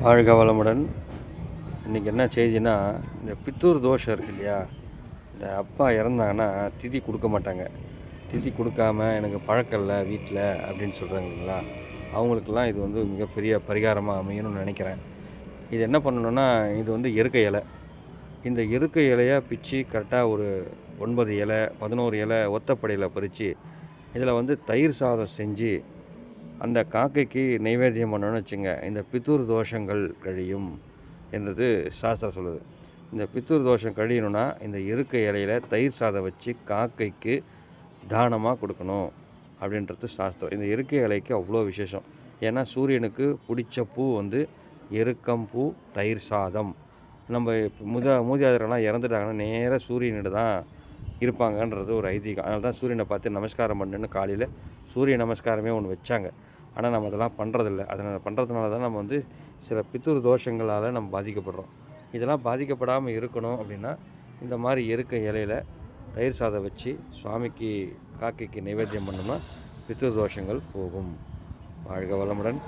வாழ்க வளமுடன். இன்றைக்கி என்ன செய்தின்னா, இந்த பித்தூர் தோஷம் இருக்குது இல்லையா, இந்த அப்பா இறந்தாங்கன்னா திதி கொடுக்க மாட்டாங்க. திதி கொடுக்காம எனக்கு பழக்கம் இல்லை வீட்டில் அப்படின்னு சொல்கிறாங்க இல்லைங்களா, அவங்களுக்கெல்லாம் இது வந்து மிகப்பெரிய பரிகாரமாக அமையணும்னு நினைக்கிறேன். இது என்ன பண்ணணுன்னா, இது வந்து எருக்கை இலை. இந்த எருக்கை இலையை பிச்சு கரெக்டாக ஒரு 9 இலை 11 இலை ஒத்தப்படையில் பறித்து இதில் வந்து தயிர் சாதம் செஞ்சு அந்த காக்கைக்கு நைவேத்தியம் பண்ணணும்னு வச்சுங்க, இந்த பித்தூர் தோஷங்கள் கழியும் என்றது சாஸ்திரம் சொல்லுது. இந்த பித்தூர் தோஷம் கழியணும்னா இந்த எருக்கை இலையில் தயிர் சாதம் வச்சு காக்கைக்கு தானமாக கொடுக்கணும் அப்படின்றது சாஸ்திரம். இந்த எருக்கை இலைக்கு அவ்வளோ விசேஷம். ஏன்னா சூரியனுக்கு பிடிச்ச பூ வந்து எருக்கம்பூ தயிர் சாதம். நம்ம மூதாதையர்கள்லாம் இறந்துட்டாங்கன்னா நேராக சூரியனிட தான் இருப்பாங்கன்றது ஒரு ஐதீகம். அதனால தான் சூரியனை பார்த்து நமஸ்காரம் பண்ணுன்னு காலையில் சூரிய நமஸ்காரமே ஒன்று வச்சாங்க. ஆனால் நம்ம அதெல்லாம் பண்ணுறதில்ல. அதனால் பண்ணுறதுனால தான் நம்ம வந்து சில பித்தூர் தோஷங்களால் நம்ம பாதிக்கப்படுறோம். இதெல்லாம் பாதிக்கப்படாமல் இருக்கணும் அப்படின்னா இந்த மாதிரி எருக்கை இலையில் தயிர் சாதம் வச்சு சுவாமிக்கு காக்கைக்கு நைவேத்தியம் பண்ணோம்னா பித்தூர் தோஷங்கள் போகும். வாழ்க வளமுடன்.